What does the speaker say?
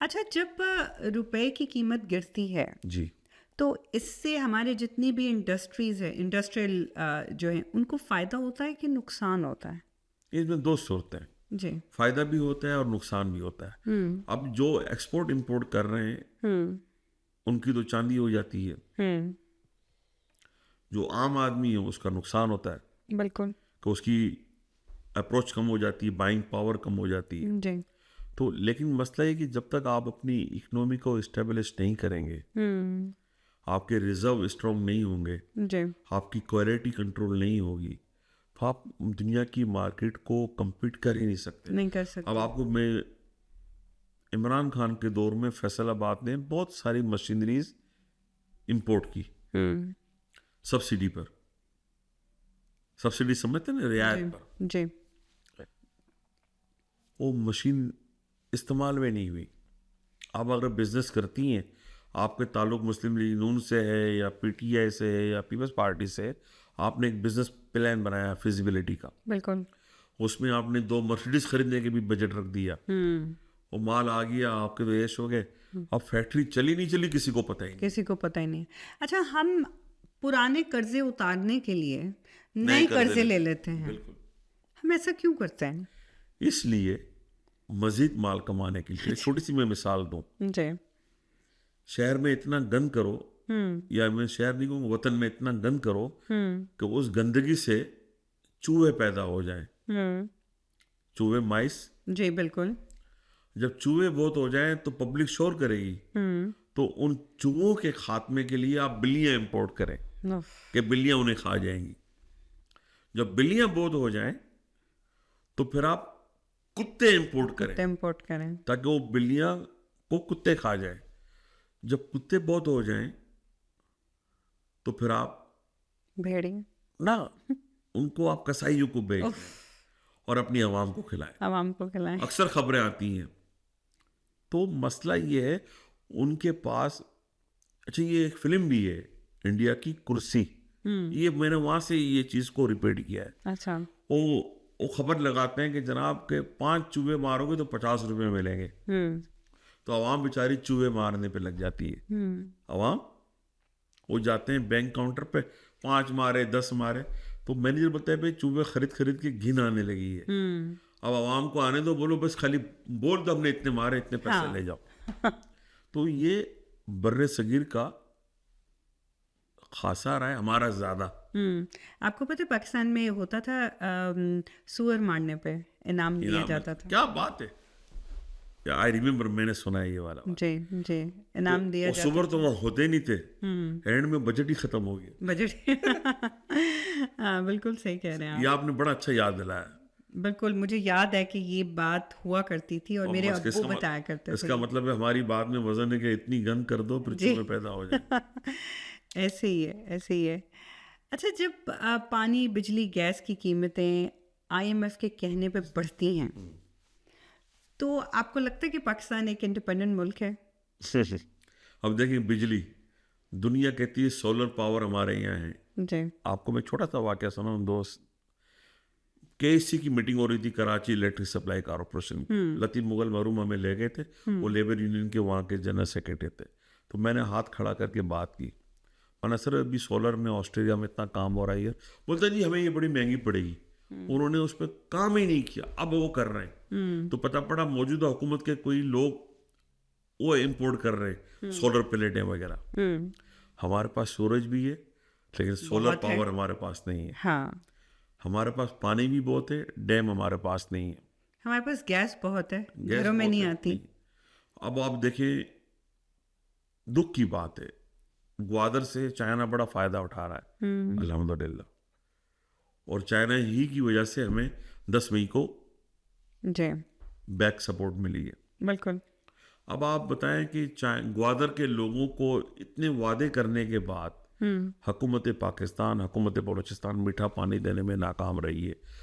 अच्छा, जब रुपए की कीमत गिरती है, जी। तो इससे हमारे जितनी भी इंडस्ट्रीज़ है, इंडस्ट्रियल जो हैं, उनको फ़ायदा होता है कि नुकसान होता है? इसमें 2 सूरतें हैं, जी। फ़ायदा भी होता है और नुकसान भी होता है। हुँ, अब जो एक्सपोर्ट इम्पोर्ट कर रहे हैं, हुँ, उनकी तो चाँदी हो जाती है। हुँ, जो आम आदमी है उसका नुकसान होता है बिल्कुल। कि उसकी अप्रोच कम हो जाती है, बाइंग पावर कम हो जाती है। जी। तो लेकिन मसला ये है कि जब तक आप अपनी इकोनॉमी को इस्टेब्लिश नहीं करेंगे, हुँ, आपके रिजर्व स्ट्रॉन्ग नहीं होंगे, जी, आपकी क्वालिटी कंट्रोल नहीं होगी, तो आप दुनिया की मार्केट को compete कर ही नहीं सकते। नहीं कर अब सकते। आपको मैं इमरान खान के दौर में फैसलाबाद ने बहुत सारी मशीनरीज इंपोर्ट की हुँ, सब्सिडी पर। सब्सिडी समझते हैं ना, जी, रियायत पर। जी, वो मशीन इस्तेमाल में नहीं हुई। आप अगर बिजनेस करती हैं, आपके ताल्लुक मुस्लिम लीग नून से है या पीटीआई से है या पीपल्स पार्टी से है, आपने एक बिजनेस प्लान बनाया फिजिबिलिटी का, बिल्कुल। उसमें आपने 2 मर्सिडीज खरीदने के भी बजट रख दिया, हुँ, वो माल आ गया, आपके तो ऐश हो गए। अब फैक्ट्री चली नहीं चली किसी को पता ही नहीं। किसी को पता ही नहीं है। अच्छा, हम पुराने कर्ज़े उतारने के लिए नए नए कर्जे कर्ज़े ले लेते लेते हैं, हैं। बिल्कुल। हम ऐसा क्यों करते हैं? इसलिए मजीद माल कमाने के लिए, छोटी सी मैं मिसाल दूं, जी। शहर में इतना गंद करो, हुँ, या मैं शहर नहीं कहूँगा, वतन में इतना गंद करो हुँ, कि उस गंदगी से चूहे पैदा हो जाएं। हुँ, चूहे, माइस। जी, बिल्कुल। जब चूहे बहुत हो जाएं तो पब्लिक शोर करेगी, हुँ, तो उन चूहों के खात्मे के लिए आप बिल्लियां इंपोर्ट करें उफ़, कि बिल्लियां उन्हें खा जाएंगी। जब बिल्लियां बहुत हो जाएं तो फिर आप कुत्ते इंपोर्ट करें कुत्ते इम्पोर्ट करें। ताकि वो बिल्लियां को कुत्ते खा जाए। जब कुत्ते बहुत हो जाएं तो फिर आप भेड़िए, ना उनको आप कसाईयों को बेच उफ़, दें और अपनी आवाम को खिलाएं। आवाम को खिलाएँ। अक्सर खबरें आती हैं। तो मसला ये है, उनके पास। अच्छा, ये एक फिल्म भी है, इंडिया की कुर्सी। हुँ, ये मैंने वहां से ये चीज को रिपीट किया है। अच्छा, वो वो खबर लगाते हैं कि जनाब के 5 चूहे मारोगे तो 50 रुपए मिलेंगे। हुँ, तो आवाम बेचारी चूहे मारने पे लग जाती है। हुँ, आवाम वो जाते हैं बैंक काउंटर पे, 5 मारे, 10 मारे, तो मैनेजर बोलता है भाई चूहे खरीद खरीद के घिन आने लगी है। हुँ, अब आवाम को आने दो, बोलो बस खाली बोल दो हमने इतने मारे, इतने पैसे हाँ। ले जाओ। तो ये बर्रे सगीर का खासा रहा है, हमारा ज्यादा। हुँ, आपको पता है पाकिस्तान में होता था सूअर मारने पे इनाम दिया इनाम जाता मिलता, था। क्या बात है। आई रिमेम्बर, मैंने सुना है ये वाला बात। जी, जी, तो इनाम दिया वो जाता सुबर तो था। वो होते नहीं थे, हुँ, एंड में बजट ही खत्म हो गया। बजट हाँ, बिल्कुल सही कह रहे हैं ये आप। आपने बड़ा अच्छा याद दिलाया। बिल्कुल, मुझे याद है कि ये बात हुआ करती थी और और मेरे बस अब्बू बताया करते थे इसका ये। मतलब है हमारी बात में वजन है कि इतनी गंद कर दो फिर जी। चूहे पैदा हो जाए। ऐसे ही है, ऐसे ही है। अच्छा, जब पानी, बिजली, गैस की कीमतें आईएमएफ के कहने पे बढ़ती हैं, तो आपको लगता है कि पाकिस्तान एक इंडिपेंडेंट मुल्क है? अब देखिए, बिजली, दुनिया कहती है सोलर पावर हमारे यहाँ है। जी। आपको मैं छोटा सा वाक्य सुनाऊं दोस्त। केएससी की मीटिंग हो रही थी, कराची इलेक्ट्रिक सप्लाई कॉरपोरेशन की। हुँ, लतीफ़ मुगल मरूम हमें ले गए थे, वो हुँ, लेबर यूनियन के वहाँ के जनरल सेक्रेटरी थे। तो मैंने हाथ खड़ा करके बात की, मैंने सर अभी सोलर में ऑस्ट्रेलिया में इतना काम हो रहा है। बोलता जी हमें ये बड़ी महंगी पड़ेगी। उन्होंने उस पर काम ही नहीं किया, अब वो कर रहे हैं। हुँ, तो पता पड़ा मौजूदा हुकूमत के कोई लोग वो इंपोर्ट कर रहे हैं सोलर प्लेटें वगैरह। हुँ, हमारे पास सूरज भी है, लेकिन सोलर बहुत है। पावर हमारे पास नहीं है। हाँ, हमारे पास पानी भी बहुत है, डैम हमारे पास नहीं है। हमारे पास गैस बहुत है, गैस घरों में बहुत नहीं है, आती। नहीं। अब आप देखें, दुख की बात है, ग्वादर से चाइना बड़ा फायदा उठा रहा है, हुँ, अल्हम्दुलिल्लाह। और चाइना ही की वजह से हमें 10 मई को जी, बैक सपोर्ट मिली है। बिल्कुल। अब आप बताएं कि ग्वादर के लोगों को इतने वादे करने के बाद हुँ, हुकूमत पाकिस्तान, हुकूमत बलूचिस्तान मीठा पानी देने में नाकाम रही है।